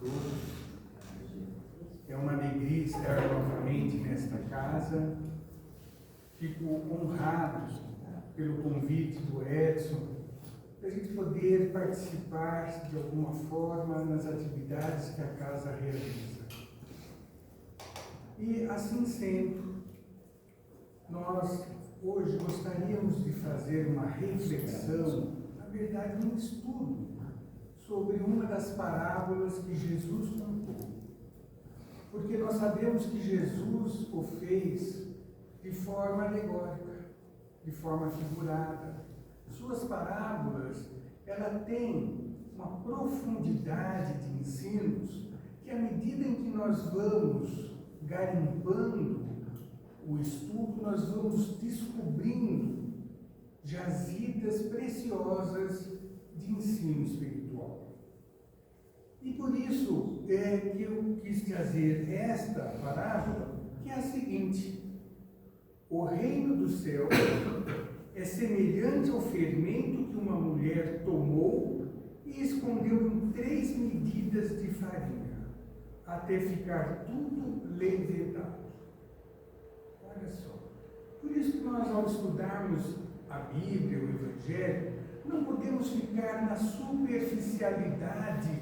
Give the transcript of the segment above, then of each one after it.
todos. É uma alegria estar novamente nesta casa. Fico honrado pelo convite do Edson, para a gente poder participar de alguma forma nas atividades que a casa realiza. E assim sendo, nós hoje gostaríamos de fazer uma reflexão, na verdade um estudo, sobre uma das parábolas que Jesus contou. Porque nós sabemos que Jesus o fez de forma alegórica, de forma figurada. Suas parábolas, ela tem uma profundidade de ensinos que, à medida em que nós vamos garimpando o estudo, nós vamos descobrindo jazidas preciosas de ensino espiritual. E por isso é que eu quis trazer esta parábola, que é a seguinte: o reino do céu é semelhante ao fermento que uma mulher tomou e escondeu em 3 medidas de farinha, até ficar tudo levedado. Olha só. Por isso que nós, ao estudarmos a Bíblia, o Evangelho, não podemos ficar na superficialidade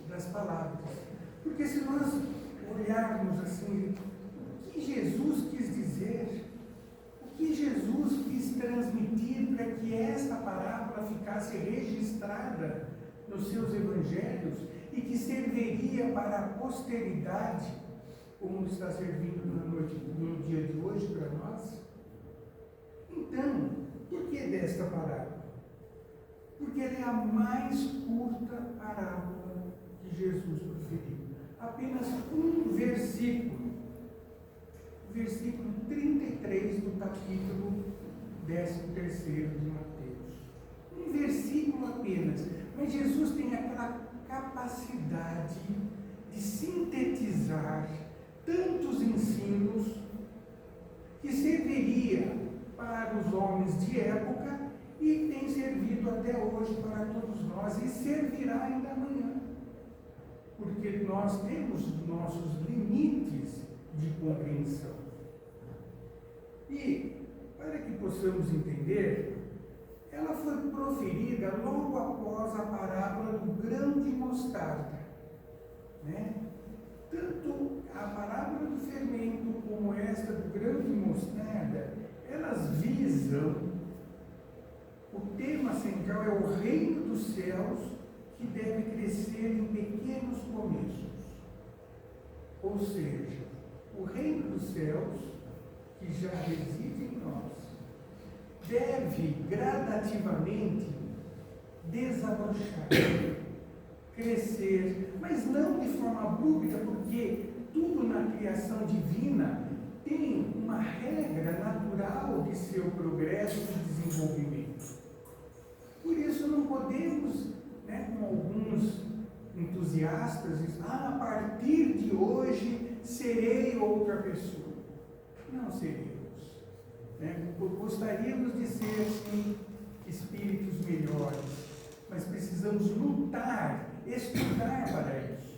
das palavras. Porque se nós olharmos assim, o que Jesus quis dizer, o que Jesus quis transmitir para que esta parábola ficasse registrada nos seus evangelhos e que serviria para a posteridade, como está servindo no dia de hoje para nós? Então, por que desta parábola? Porque ela é a mais curta parábola que Jesus proferiu. Apenas um versículo. Versículo 33 do capítulo 13º de Mateus. Um versículo apenas. Mas Jesus tem aquela capacidade de sintetizar tantos ensinos que serviria para os homens de época e tem servido até hoje para todos nós e servirá ainda amanhã. Porque nós temos nossos limites de compreensão. E, para que possamos entender, ela foi proferida logo após a parábola do grão de mostarda. Né? Tanto a parábola do fermento como esta do grão de mostarda, elas visam, o tema central é o reino dos céus, que deve crescer em pequenos começos. Ou seja, o reino dos céus, que já reside em nós, deve gradativamente desabrochar, crescer, mas não de forma abrupta, porque tudo na criação divina tem uma regra natural de seu progresso e desenvolvimento. Por isso não podemos, como alguns entusiastas dizem, a partir de hoje serei outra pessoa. Não seríamos. Gostaríamos de ser, sim, espíritos melhores, mas precisamos lutar, estudar para isso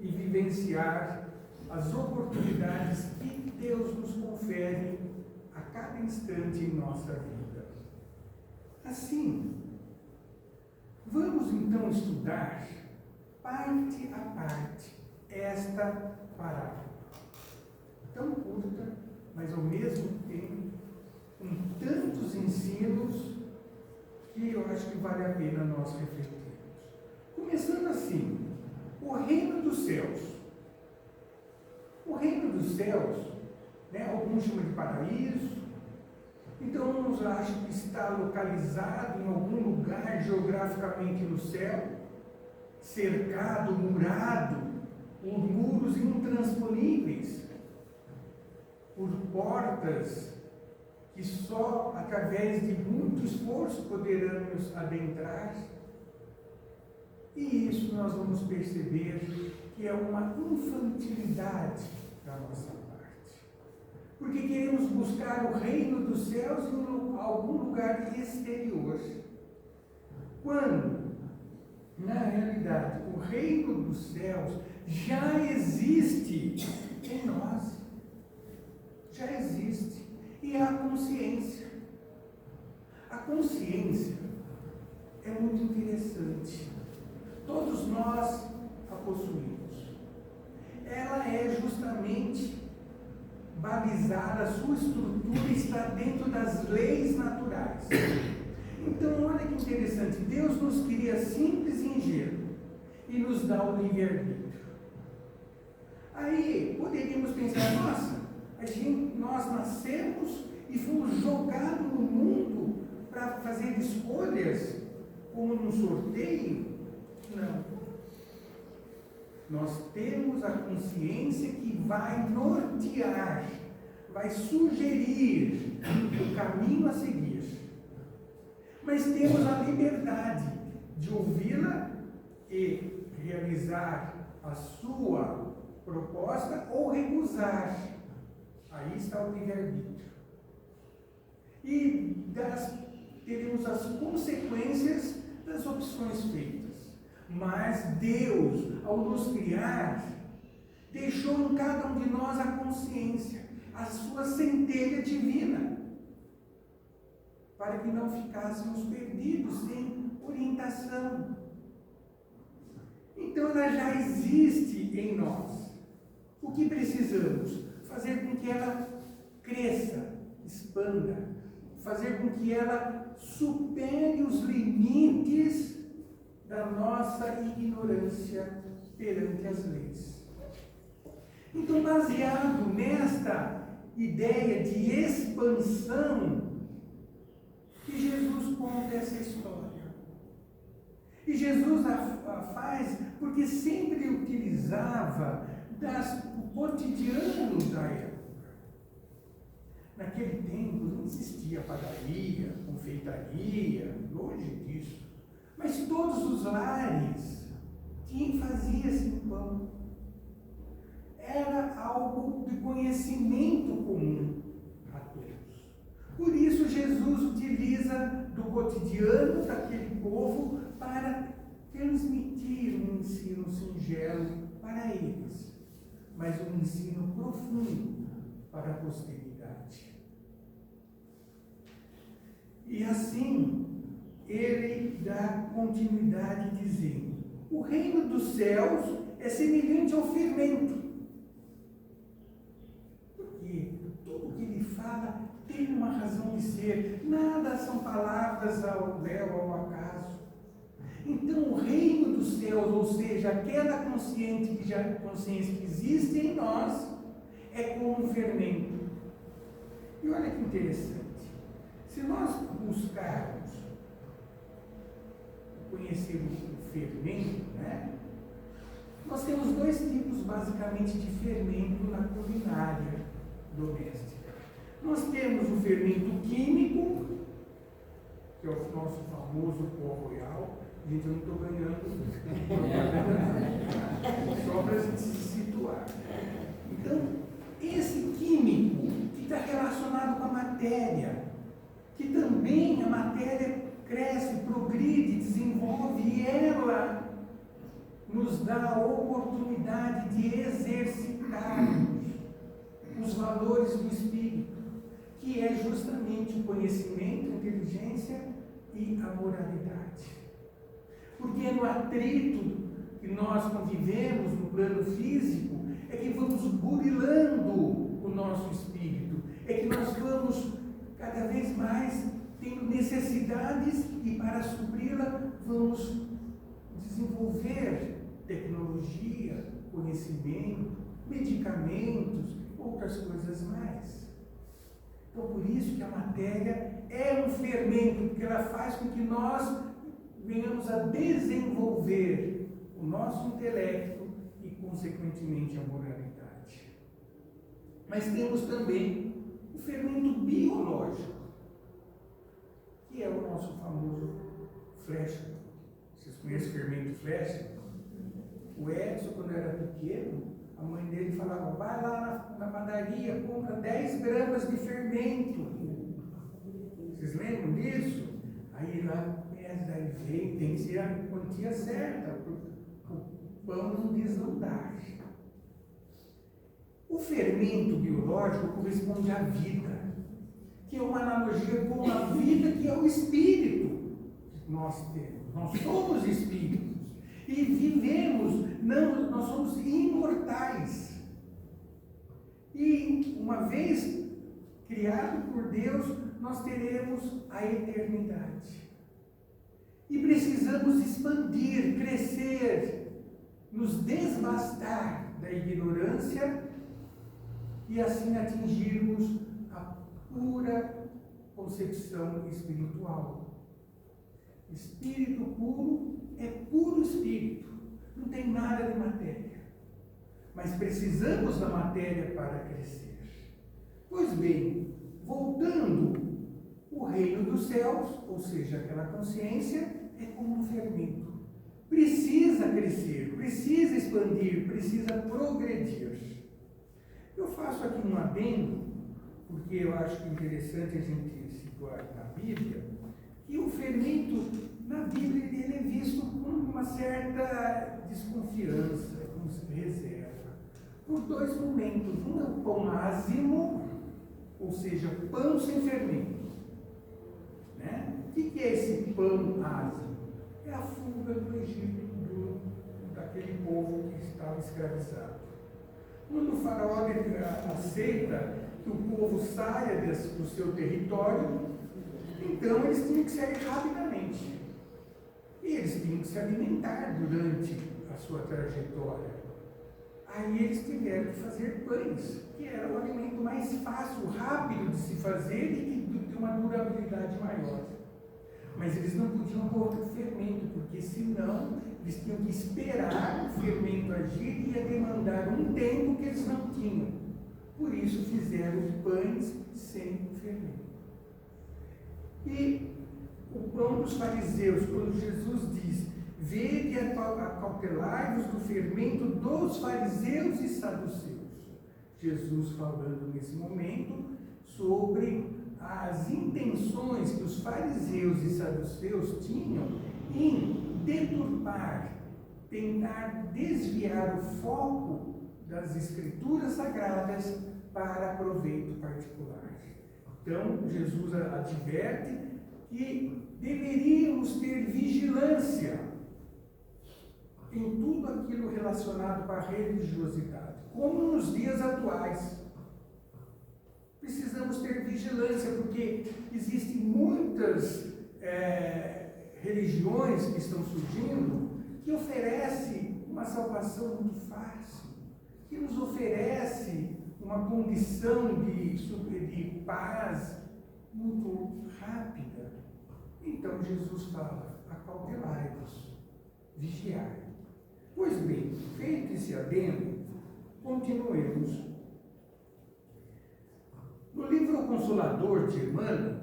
e vivenciar as oportunidades que Deus nos confere a cada instante em nossa vida. Assim, vamos então estudar, parte a parte, esta parábola. Tão curta, mas ao mesmo tempo, com tantos ensinos, que eu acho que vale a pena nós refletirmos. Começando assim, o reino dos céus. O reino dos céus, alguns chamam de paraíso, então uns acham que está localizado em algum lugar geograficamente no céu, cercado, murado, por muros intransponíveis, por portas que só através de muito esforço poderemos adentrar. E isso nós vamos perceber que é uma infantilidade da nossa parte. Porque queremos buscar o reino dos céus em algum lugar exterior. Quando na realidade, o reino dos céus já existe em nós. Já existe. E é a consciência. A consciência é muito interessante. Todos nós a possuímos. Ela é justamente balizada, a sua estrutura está dentro das leis naturais. Então, olha que interessante, Deus nos cria simples e ingênuo e nos dá o livre-arbítrio. Aí, poderíamos pensar, nossa, nós nascemos e fomos jogados no mundo para fazer escolhas como num sorteio? Não. Nós temos a consciência que vai nortear, vai sugerir o caminho a seguir. Mas temos a liberdade de ouvi-la e realizar a sua proposta ou recusar. Aí está o livre-arbítrio. E teremos as consequências das opções feitas. Mas Deus, ao nos criar, deixou em cada um de nós a consciência, a sua centelha divina, para que não ficássemos perdidos, sem orientação. Então ela já existe em nós. O que precisamos? Fazer com que ela cresça, expanda, fazer com que ela supere os limites da nossa ignorância perante as leis. Então, baseado nesta ideia de expansão, que Jesus conta essa história. E Jesus a faz porque sempre utilizava o cotidiano da época. Naquele tempo não existia padaria, confeitaria, longe disso. Mas todos os lares fazia-se pão. Era algo de conhecimento comum a todos. Por isso Jesus utiliza do cotidiano daquele povo para transmitir um ensino singelo para eles, mas um ensino profundo para a posteridade. E assim, ele dá continuidade dizendo: o reino dos céus é semelhante ao fermento. Porque tudo que ele fala tem uma razão de ser, nada são palavras ao léu, ao acaso. Então, o reino dos céus, ou seja, aquela consciência que existe em nós, é como um fermento. E olha que interessante, se nós buscarmos conhecer o fermento, né? Nós temos dois tipos basicamente de fermento na culinária doméstica. Nós temos o fermento químico, que é o nosso famoso pó royal. Gente, eu não estou ganhando, só para a gente se situar. Então, esse químico que está relacionado com a matéria, que também a matéria cresce, progride, desenvolve, e ela nos dá a oportunidade de exercitarmos os valores do Espírito, que é justamente o conhecimento, a inteligência e a moralidade. Porque é no atrito que nós convivemos no plano físico, é que vamos burilando o nosso espírito, é que nós vamos cada vez mais tendo necessidades e para supri-la vamos desenvolver tecnologia, conhecimento, medicamentos, outras coisas mais. Então, por isso que a matéria é um fermento, porque ela faz com que nós venhamos a desenvolver o nosso intelecto e, consequentemente, a moralidade. Mas temos também o fermento biológico, que é o nosso famoso flecha. Vocês conhecem o fermento flecha? O Edson, quando era pequeno, a mãe dele falava: vai lá na padaria, compra 10 gramas de fermento. Vocês lembram disso? Aí lá pesa, aí tem que ser a quantia certa, para o pão não desandar. O fermento biológico corresponde à vida, que é uma analogia com a vida que é o espírito que nós temos. Nós somos espíritos e vivemos, nós somos imortais. E uma vez criado por Deus, nós teremos a eternidade. E precisamos expandir, crescer, nos desbastar da ignorância e assim atingirmos a pura concepção espiritual. Espírito puro é puro espírito, não tem nada de matéria. Mas precisamos da matéria para crescer. Pois bem, voltando, o reino dos céus, ou seja, aquela consciência, é como um fermento. Precisa crescer, precisa expandir, precisa progredir. Eu faço aqui um adendo, porque eu acho interessante a gente situar na Bíblia, que o fermento, na Bíblia, ele é visto com uma certa desconfiança, com reserva, por dois momentos. Um é o pão ázimo, ou seja, pão sem fermento. Né? O que é esse pão ázimo? É a fuga do Egito, daquele povo que estava escravizado. Quando o faraó aceita que o povo saia do seu território, então eles tinham que sair rapidamente. E eles tinham que se alimentar durante a sua trajetória. Aí eles tiveram que fazer pães, que era o alimento mais fácil, rápido de se fazer e que tem uma durabilidade maior. Mas eles não podiam pôr o fermento, porque senão eles tinham que esperar o fermento agir e ia demandar um tempo que eles não tinham. Por isso fizeram pães sem fermento. E o pão dos fariseus, quando Jesus diz: vede e acautelai-vos do fermento dos fariseus e saduceus. Jesus falando nesse momento sobre as intenções que os fariseus e saduceus tinham em deturpar, tentar desviar o foco das escrituras sagradas para proveito particular. Então, Jesus adverte que deveríamos ter vigilância em tudo aquilo relacionado com a religiosidade, como nos dias atuais. Precisamos ter vigilância, porque existem muitas religiões que estão surgindo que oferecem uma salvação muito fácil, que nos oferece uma condição de paz muito rápida. Então Jesus fala: acautelai-vos, vigiai. Pois bem, feito esse adendo, continuemos. No livro O Consolador de Emmanuel,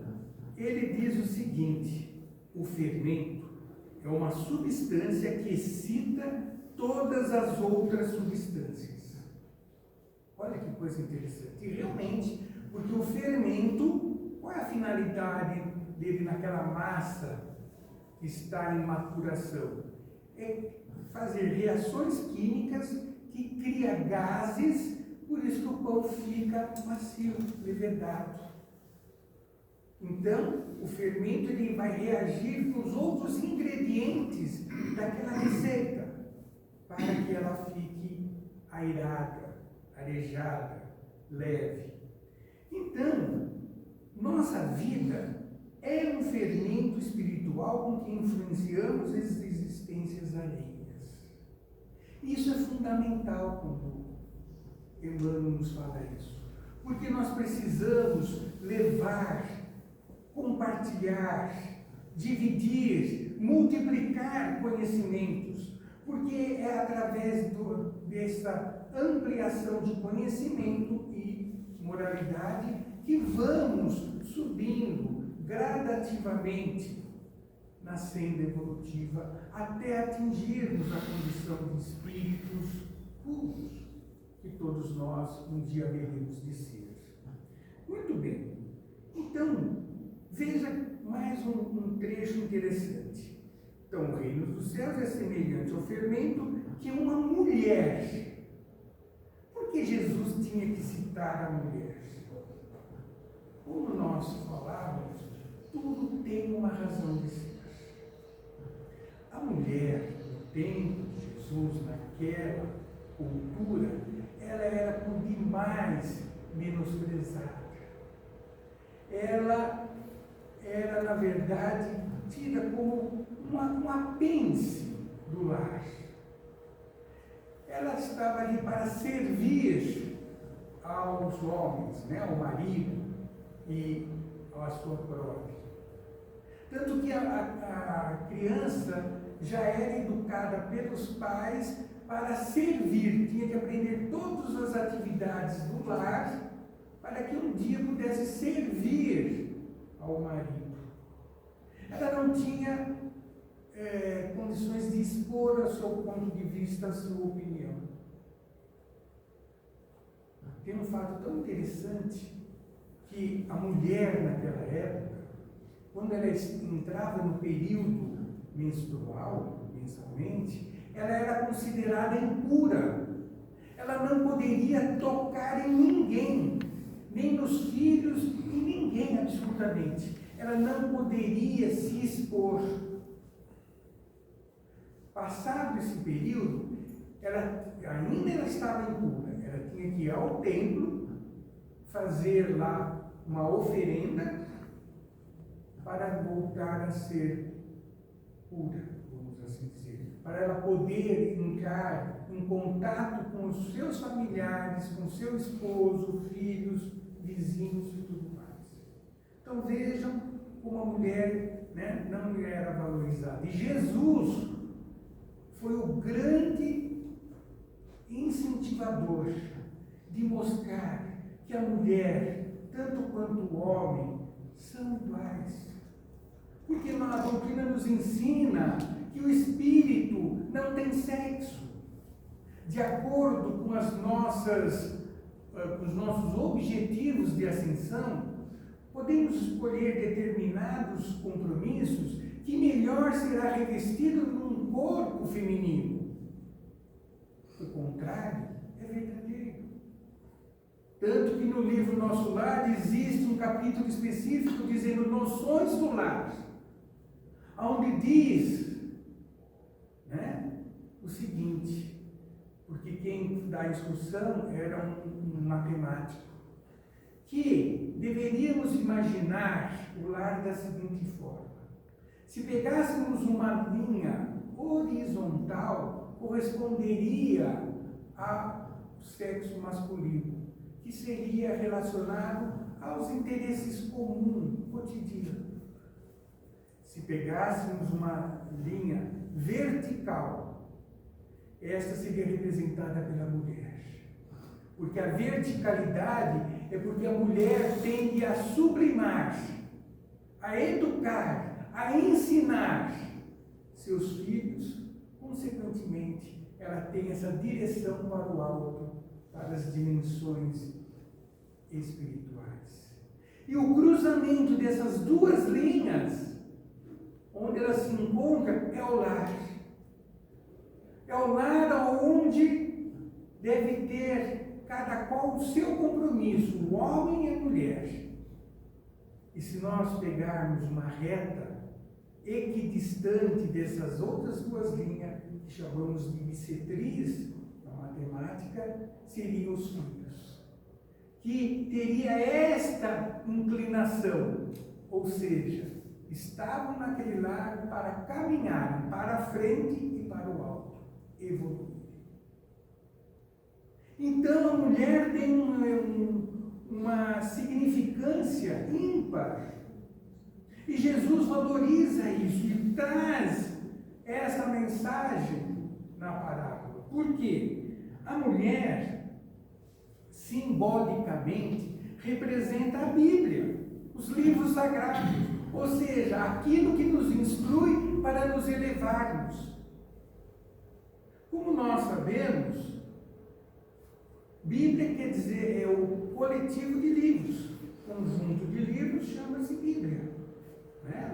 ele diz o seguinte: o fermento é uma substância que excita todas as outras substâncias. Olha que coisa interessante. E realmente, porque o fermento, qual é a finalidade dele naquela massa que está em maturação? É fazer reações químicas que criam gases. Por isso que o pão fica macio, levedado. Então, o fermento ele vai reagir com os outros ingredientes daquela receita, para que ela fique airada, arejada, leve. Então, nossa vida é um fermento espiritual com que influenciamos as existências alheias. Isso é fundamental quando Emmanuel nos fala isso, porque nós precisamos levar, compartilhar, dividir, multiplicar conhecimentos, porque é através dessa ampliação de conhecimento e moralidade que vamos subindo gradativamente na senda evolutiva até atingirmos a condição de espíritos puros, que todos nós um dia haveremos de ser. Muito bem. Então, veja mais um trecho interessante. Então, o reino dos céus é semelhante ao fermento que uma mulher. Por que Jesus tinha que citar a mulher? Como nós falávamos, tudo tem uma razão de ser. A mulher, no tempo de Jesus, naquela cultura, ela era por demais menosprezada. Ela era, na verdade, tida como um apêndice do lar. Ela estava ali para servir aos homens, né, ao marido e à sua prole. Tanto que a criança já era educada pelos pais para servir, tinha que aprender todas as atividades do lar para que um dia pudesse servir ao marido. Ela não tinha condições de expor o seu ponto de vista, a sua opinião. Tem um fato tão interessante que a mulher naquela época, quando ela entrava no período menstrual, mensalmente, ela era considerada impura. Ela não poderia tocar em ninguém, nem nos filhos, em ninguém absolutamente. Ela não poderia se expor. Passado esse período, ainda ela estava impura. Ela tinha que ir ao templo, fazer lá uma oferenda para voltar a ser pura, vamos assim dizer. Para ela poder entrar em contato com os seus familiares, com seu esposo, filhos, vizinhos e tudo mais. Então vejam como a mulher, né, não era valorizada. E Jesus foi o grande incentivador de mostrar que a mulher, tanto quanto o homem, são iguais. Porque a doutrina nos ensina que o espírito não tem sexo. De acordo com os nossos objetivos de ascensão, podemos escolher determinados compromissos que melhor será revestido num corpo feminino. O contrário é verdadeiro. Tanto que no livro Nosso Lar existe um capítulo específico dizendo noções do lar, onde diz, né, o seguinte, porque quem dá a instrução era um matemático, que deveríamos imaginar o lar da seguinte forma: se pegássemos uma linha horizontal, corresponderia ao sexo masculino, que seria relacionado aos interesses comuns, cotidianos. Se pegássemos uma linha vertical, esta seria representada pela mulher. Porque a verticalidade é porque a mulher tende a sublimar, a educar, a ensinar seus filhos. Consequentemente, ela tem essa direção para o alto, para as dimensões espirituais. E o cruzamento dessas duas linhas, onde elas se encontram, é o lar. É o lar onde deve ter cada qual o seu compromisso, o homem e a mulher. E se nós pegarmos uma reta equidistante dessas outras duas linhas, que chamamos de bissetriz na matemática, seriam os filhos, que teria esta inclinação, ou seja, estavam naquele lar para caminharem para a frente e para o alto, evoluir. Então a mulher tem uma significância ímpar. E Jesus valoriza isso e traz essa mensagem na parábola. Por quê? A mulher, simbolicamente, representa a Bíblia, os livros sagrados, ou seja, aquilo que nos instrui para nos elevarmos. Como nós sabemos, Bíblia quer dizer, é o coletivo de livros. Conjunto de livros chama-se Bíblia.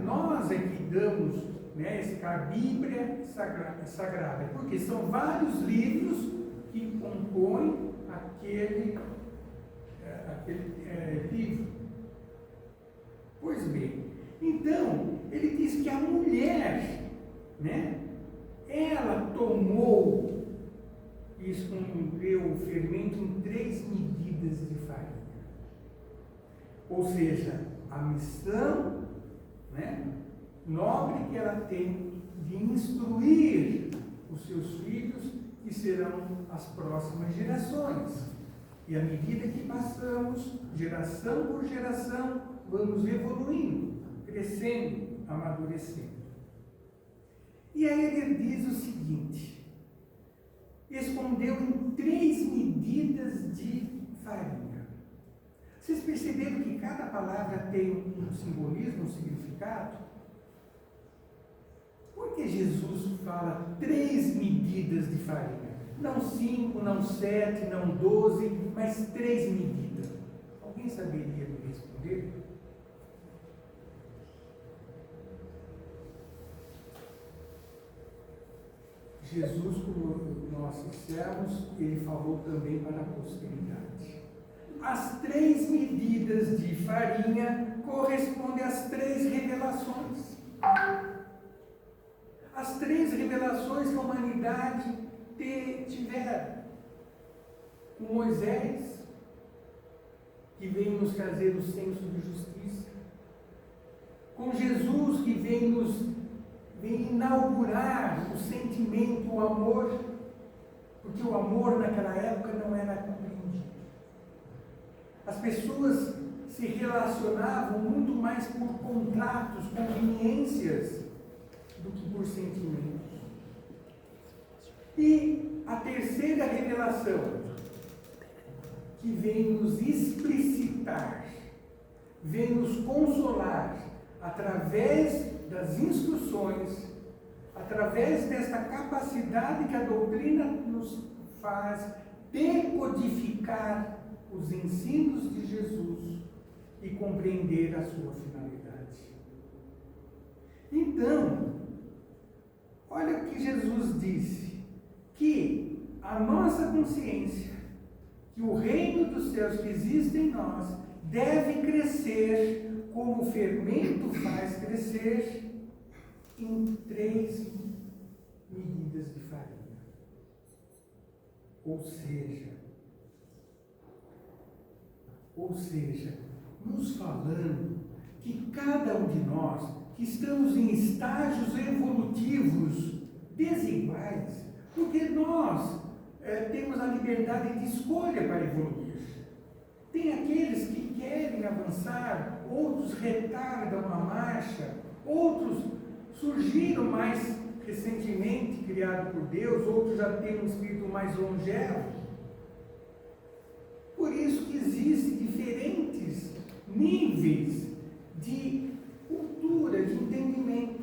Nós é que damos né, esse a Bíblia Sagrada, porque são vários livros que compõem aquele livro. Pois bem, então, ele diz que a mulher, né, ela tomou, e escondeu o fermento em 3 medidas de farinha. Ou seja, a missão, né, nobre que ela tem de instruir os seus filhos, que serão as próximas gerações. E à medida que passamos, geração por geração, vamos evoluindo, crescendo, amadurecendo. E aí ele diz o seguinte: escondeu em 3 medidas de farinha. Vocês perceberam que cada palavra tem um simbolismo, um significado? Por que Jesus fala 3 medidas de farinha? Não 5, não 7, não 12, mas 3 medidas. Alguém saberia me responder? Jesus, como nós dissemos, ele falou também para a posteridade. As 3 medidas de farinha correspondem às 3 revelações. As 3 revelações que a humanidade tiveram. Com Moisés, que vem nos trazer o senso de justiça. Com Jesus, que vem inaugurar o sentimento, o amor, porque o amor naquela época não era compreendido. As pessoas se relacionavam muito mais por contratos, conveniências, do que por sentimentos. E a terceira revelação, que vem nos explicitar, vem nos consolar, através das instruções, através desta capacidade que a doutrina nos faz decodificar os ensinos de Jesus e compreender a sua finalidade. Então, olha o que Jesus disse, que a nossa consciência, que o reino dos céus que existe em nós, deve crescer como o fermento faz crescer em 3 medidas de farinha. Ou seja, nos falando que cada um de nós, que estamos em estágios evolutivos desiguais, porque nós temos a liberdade de escolha para evoluir. Tem aqueles que querem avançar, outros retardam a marcha, outros surgiram mais recentemente, criados por Deus, outros já têm um espírito mais longevo. Por isso que existem diferentes níveis de cultura, de entendimento.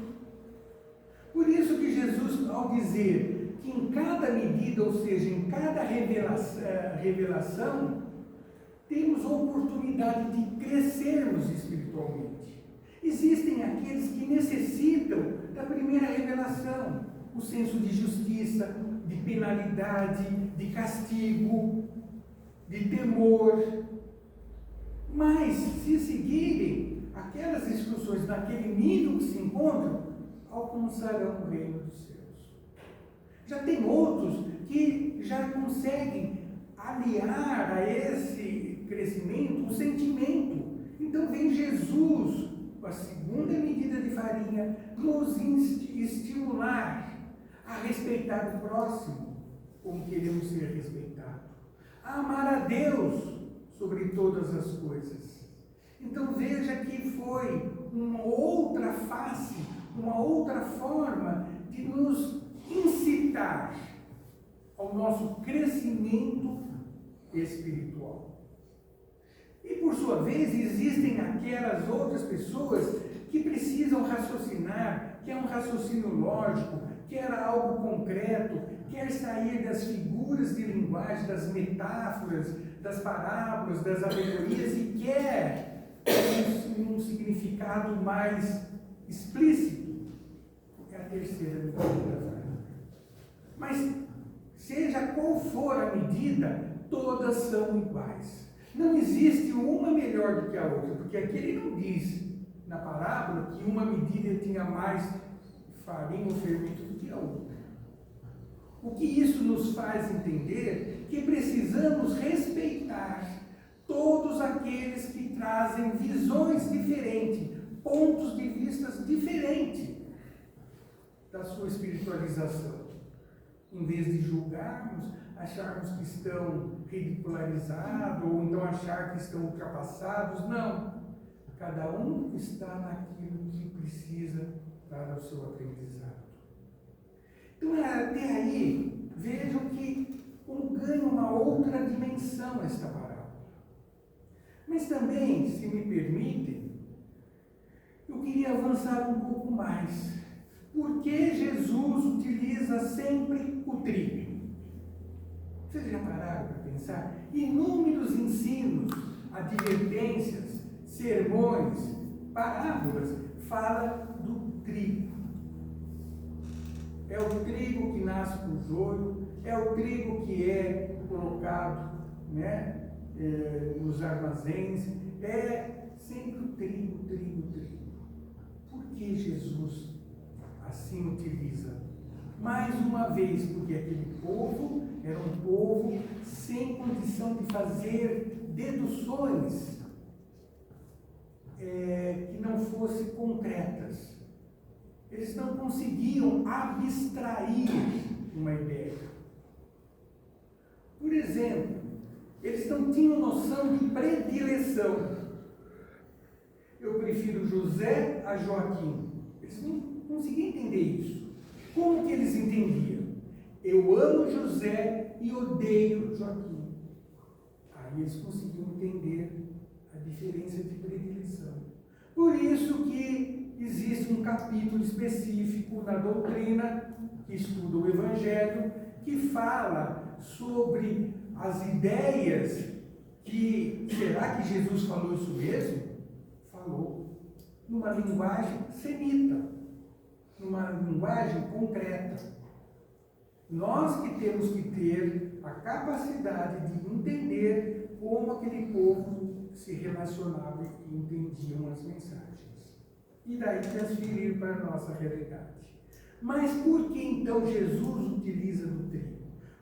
Por isso que Jesus, ao dizer que em cada medida, ou seja, em cada revelação, temos a oportunidade de crescermos espiritualmente. Existem aqueles que necessitam da primeira revelação, o senso de justiça, de penalidade, de castigo, de temor. Mas, se seguirem aquelas instruções naquele nível que se encontram, alcançarão o reino dos céus. Já tem outros que já conseguem aliar a esse crescimento o sentimento. Então vem Jesus, com a segunda medida de farinha, nos estimular a respeitar o próximo, como queremos ser respeitados, a amar a Deus sobre todas as coisas. Então veja que foi uma outra face, uma outra forma de nos incitar ao nosso crescimento espiritual. E por sua vez existem aquelas outras pessoas que precisam raciocinar, que é um raciocínio lógico, que era algo concreto, quer sair das figuras de linguagem, das metáforas, das parábolas, das alegorias e quer um significado mais explícito. terceira medida da farinha. Mas, seja qual for a medida, todas são iguais. Não existe uma melhor do que a outra, porque aqui ele não diz na parábola que uma medida tinha mais farinha ou fermento do que a outra. O que isso nos faz entender que precisamos respeitar todos aqueles que trazem visões diferentes, pontos de vista diferentes da sua espiritualização. Em vez de julgarmos, acharmos que estão ridicularizados, ou então achar que estão ultrapassados, não. Cada um está naquilo que precisa para o seu aprendizado. Então, até aí, vejam que ganha uma outra dimensão esta parábola. Mas também, se me permitem, eu queria avançar um pouco mais. Por que Jesus utiliza sempre o trigo? Vocês já pararam para pensar? Inúmeros ensinos, advertências, sermões, parábolas, fala do trigo. É o trigo que nasce com joio, é o trigo que é colocado, nos armazéns, é sempre o trigo. Por que Jesus assim utiliza? Mais uma vez, porque aquele povo era um povo sem condição de fazer deduções que não fossem concretas. Eles não conseguiam abstrair uma ideia. Por exemplo, eles não tinham noção de predileção. Eu prefiro José a Joaquim. Eles não conseguiam entender isso. Como que eles entendiam? Eu amo José e odeio Joaquim. Aí eles conseguiam entender a diferença de predileção. Por isso que existe um capítulo específico na doutrina que estuda o Evangelho, que fala sobre as ideias que... Será que Jesus falou isso mesmo? Falou. Numa linguagem semita, numa linguagem concreta. Nós que temos que ter a capacidade de entender como aquele povo se relacionava e entendiam as mensagens. E daí transferir para a nossa realidade. Mas por que então Jesus utiliza do trigo?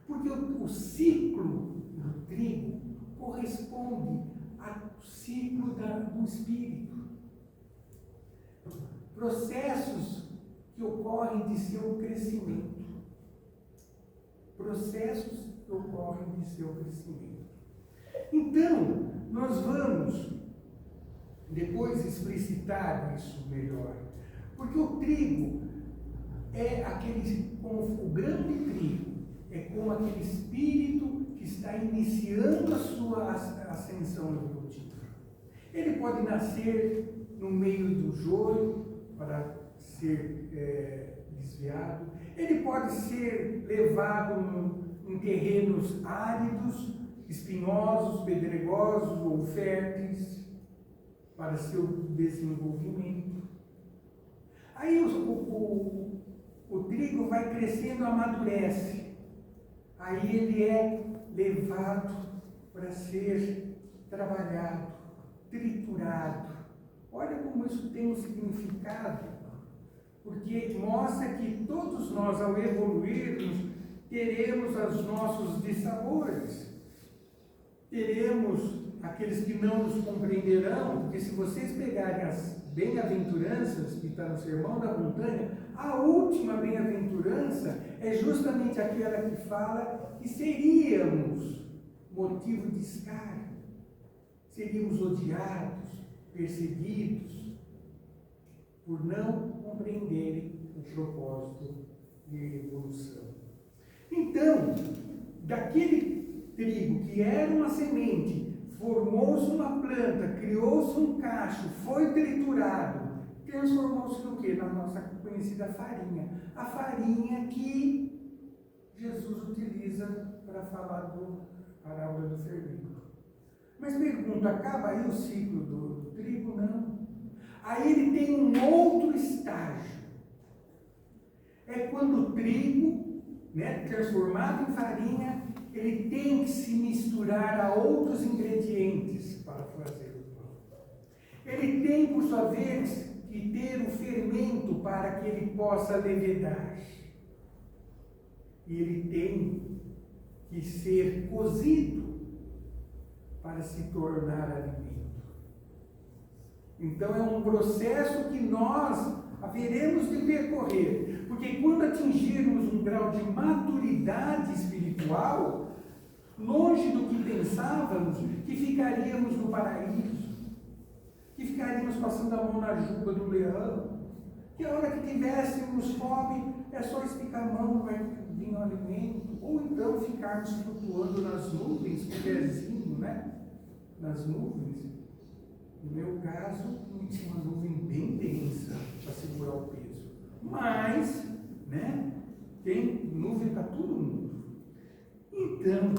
Porque o ciclo do trigo corresponde ao ciclo do espírito. Processos que ocorrem de seu crescimento. Processos que ocorrem de seu crescimento. Então, nós vamos depois explicitar isso melhor. Porque o trigo é como o grão de trigo, é como aquele espírito que está iniciando a sua ascensão evolutiva. Ele pode nascer no meio do joio para ser desviado. Ele pode ser levado em terrenos áridos, espinhosos, pedregosos ou férteis para seu desenvolvimento. Aí o trigo vai crescendo, amadurece. Aí ele é levado para ser trabalhado, triturado. Olha como isso tem um significado, porque mostra que todos nós, ao evoluirmos, teremos os nossos dissabores. Teremos aqueles que não nos compreenderão, porque se vocês pegarem as bem-aventuranças que está no Sermão da Montanha, a última bem-aventurança é justamente aquela que fala que seríamos motivo de escárnio, seríamos odiados, perseguidos, por não compreenderem o propósito de evolução. Então, daquele trigo que era uma semente, formou-se uma planta, criou-se um cacho, foi triturado, transformou-se no quê? Na nossa conhecida farinha. A farinha que Jesus utiliza para falar da parábola do fermento. Mas pergunta, acaba aí o ciclo do trigo? Não. Aí ele tem um outro estágio. é quando o trigo, né, transformado em farinha, ele tem que se misturar a outros ingredientes para fazer o pão. Ele tem, por sua vez, que ter o fermento para que ele possa levedar. E ele tem que ser cozido para se tornar alimento. Então é um processo que nós haveremos de percorrer, porque quando atingirmos um grau de maturidade espiritual, longe do que pensávamos, que ficaríamos no paraíso, que ficaríamos passando a mão na juba do leão, que a hora que tivéssemos fome, é só esticar a mão, vai vir o alimento, ou então ficarmos flutuando nas nuvens, com o pezinho, né? Nas nuvens. No meu caso, tinha uma nuvem bem densa para segurar o peso. Mas, né? Tem nuvem para todo mundo. Então,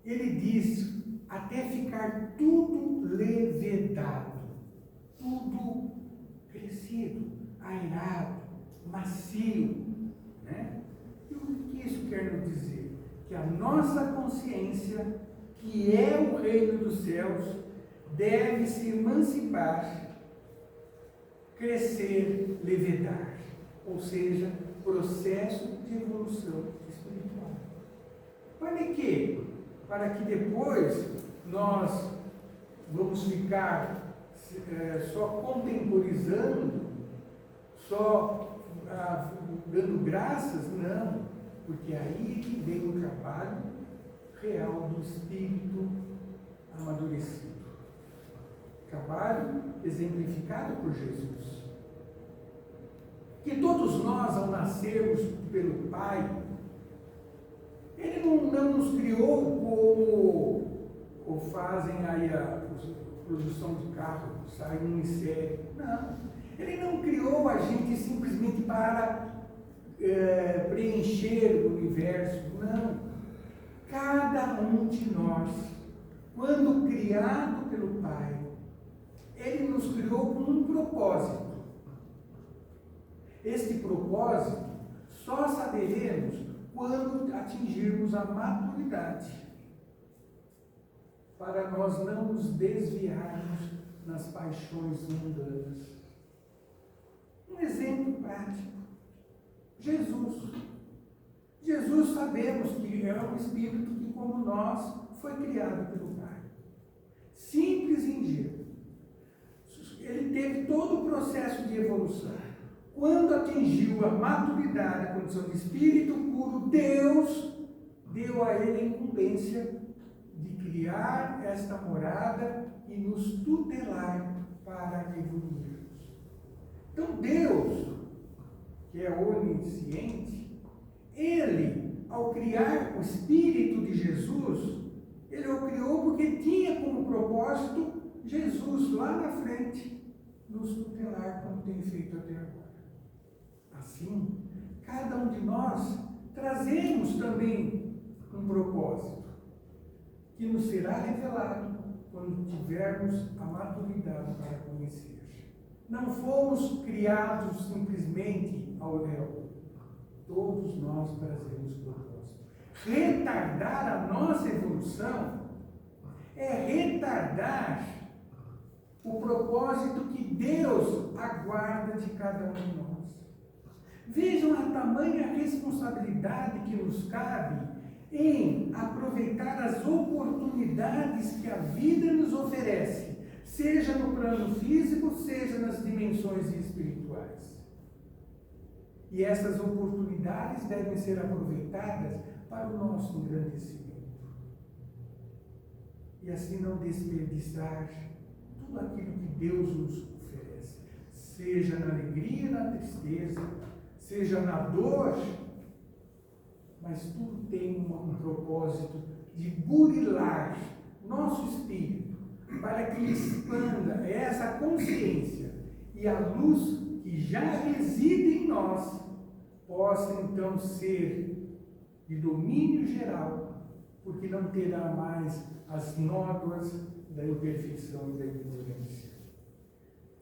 ele diz, até ficar tudo levedado, tudo crescido, airado, macio, né? E o que isso quer nos dizer? Que a nossa consciência, que é o reino dos céus, deve se emancipar, crescer, levedar, ou seja, processo de evolução espiritual. Para quê? Para que depois nós vamos ficar só contemporizando, só dando graças? Não, porque aí que vem o trabalho real do espírito amadurecido. Trabalho exemplificado por Jesus. Que todos nós, ao nascermos pelo Pai, Ele não nos criou como fazem aí a produção de carro, sai um em série. Não. Ele não criou a gente simplesmente para preencher o universo. Não. Cada um de nós, quando criado pelo Pai, Ele nos criou com um propósito. Este propósito só saberemos quando atingirmos a maturidade, para nós não nos desviarmos nas paixões mundanas. Um exemplo prático: Jesus. Jesus, sabemos que é um espírito que, como nós, foi criado pelo Pai. Simples e ingênuo. Ele teve todo o processo de evolução. Quando atingiu a maturidade, a condição de espírito puro, Deus deu a ele a incumbência de criar esta morada e nos tutelar para evoluirmos. Então Deus, que é onisciente, Ele, ao criar o Espírito de Jesus, Ele o criou porque tinha como propósito Jesus lá na frente nos tutelar, como tem feito até agora. Assim, cada um de nós trazemos também um propósito que nos será revelado quando tivermos a maturidade para conhecer. Não fomos criados simplesmente ao léu. Todos nós trazemos propósito. Retardar a nossa evolução é retardar o propósito que Deus aguarda de cada um de nós. Vejam a tamanha responsabilidade que nos cabe em aproveitar as oportunidades que a vida nos oferece, seja no plano físico, seja nas dimensões espirituais. E essas oportunidades devem ser aproveitadas para o nosso engrandecimento. E assim não desperdiçar tudo aquilo que Deus nos oferece, seja na alegria, na tristeza, seja na dor, mas tudo tem um propósito de burilar nosso espírito, para que expanda essa consciência e a luz que já reside em nós possa então ser de domínio geral, porque não terá mais as nódoas da imperfeição e da ignorância.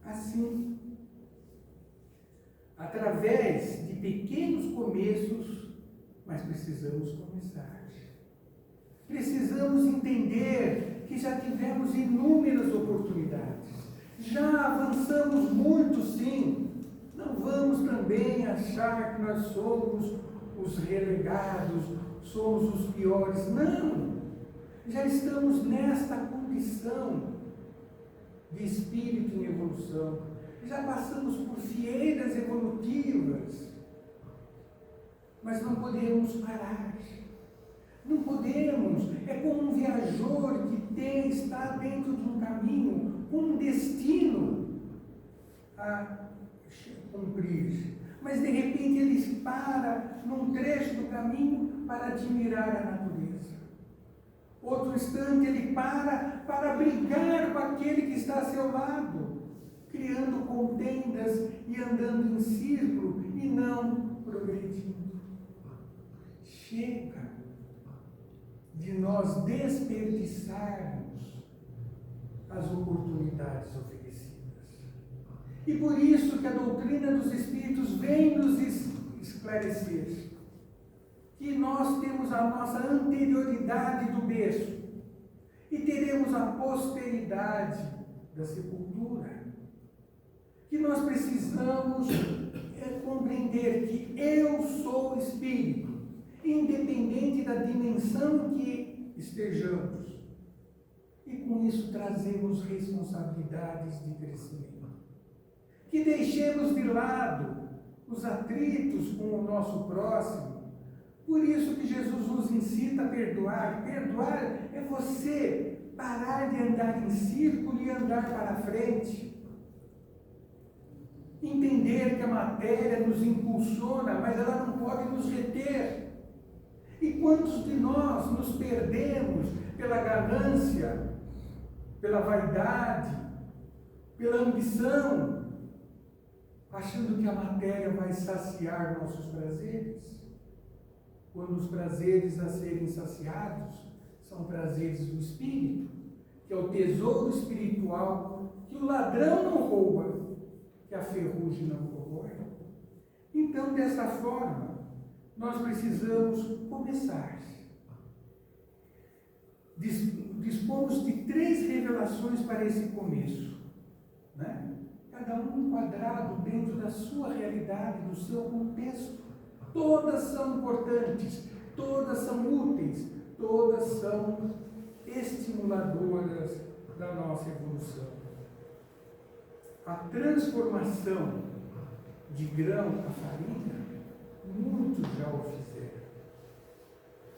Assim, através de pequenos começos, mas precisamos começar. Precisamos entender que já tivemos inúmeras oportunidades. Já avançamos muito, sim. Não vamos também achar que nós somos os relegados, somos os piores. Não! Já estamos nesta condição de espírito em evolução. Já passamos por fieiras evolutivas. Mas não podemos parar. Não podemos. É como um viajor que está dentro de um caminho, com um destino a cumprir. Mas de repente ele para num trecho do caminho para admirar a natureza. Outro instante ele para brigar com aquele que está a seu lado, criando contendas e andando em círculo e não progredindo. Chega de nós desperdiçarmos as oportunidades oferecidas. E por isso que a doutrina dos Espíritos vem nos esclarecer que nós temos a nossa anterioridade do berço e teremos a posteridade da sepultura. Que nós precisamos compreender que eu sou espírito, independente da dimensão em que estejamos. E com isso trazemos responsabilidades de crescimento. Que deixemos de lado os atritos com o nosso próximo. Por isso que Jesus nos incita a perdoar. Perdoar é você parar de andar em círculo e andar para frente. Entender que a matéria nos impulsiona, mas ela não pode nos reter. E quantos de nós nos perdemos pela ganância, pela vaidade, pela ambição, achando que a matéria vai saciar nossos prazeres? Quando os prazeres a serem saciados são prazeres do espírito, que é o tesouro espiritual que o ladrão não rouba, que a ferrugem não corrói. Então, dessa forma, nós precisamos começar. Dispomos de 3 revelações para esse começo, né? Cada um enquadrado dentro da sua realidade, do seu contexto. Todas são importantes, todas são úteis, todas são estimuladoras da nossa evolução. A transformação de grão a farinha, muitos já o fizeram.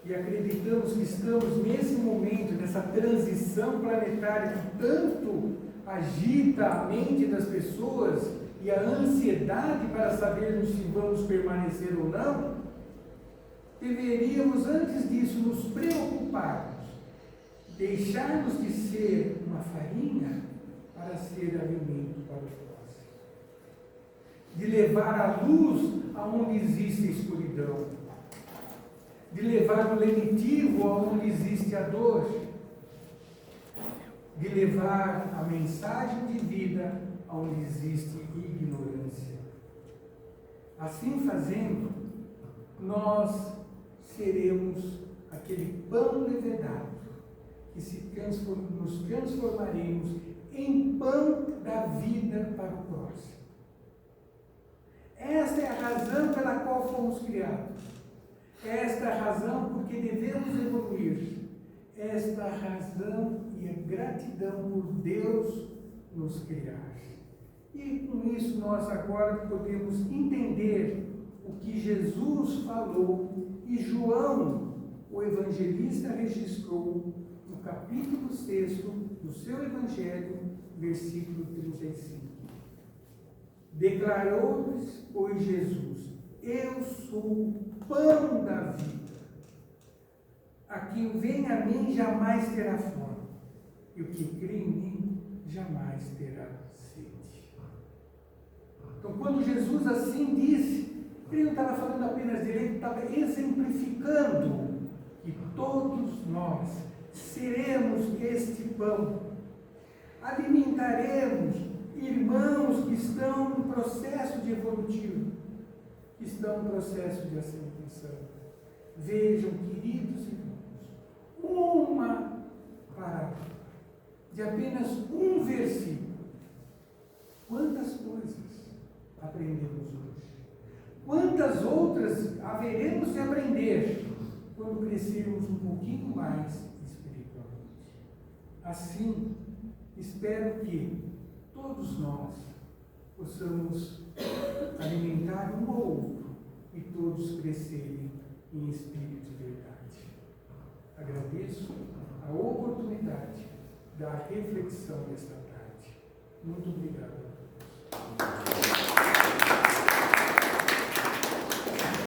E acreditamos que estamos nesse momento, nessa transição planetária que tanto agita a mente das pessoas e a ansiedade para sabermos se vamos permanecer ou não. Deveríamos, antes disso, nos preocuparmos, deixarmos de ser uma farinha para ser alimento para os próximos. De levar a luz aonde existe a escuridão. De levar o lenitivo aonde existe a dor. De levar a mensagem de vida aonde existe ignorância. Assim fazendo, nós seremos aquele pão levedado que nos transformaremos em pão da vida para o próximo. Esta é a razão pela qual fomos criados. Esta é a razão porque devemos evoluir. Esta é a razão e a gratidão por Deus nos criar. E com isso nós agora podemos entender o que Jesus falou e João, o evangelista, registrou no capítulo 6 do seu evangelho, versículo 35. Declarou-lhes, pois, Jesus: eu sou o pão da vida. A quem vem a mim jamais terá fome, e o que crê em mim jamais terá sede. Então, quando Jesus assim disse, ele não estava falando apenas dele, ele estava exemplificando que todos nós seremos este pão. Alimentaremos irmãos que estão no processo de evolutivo. estão em processo de aceitação. Vejam, queridos irmãos, uma parábola de apenas um versículo. Quantas coisas aprendemos hoje? Quantas outras haveremos de aprender quando crescermos um pouquinho mais espiritualmente? Assim, espero que todos nós possamos alimentar um ao outro e todos crescerem em espírito de verdade. Agradeço a oportunidade da reflexão desta tarde. Muito obrigado.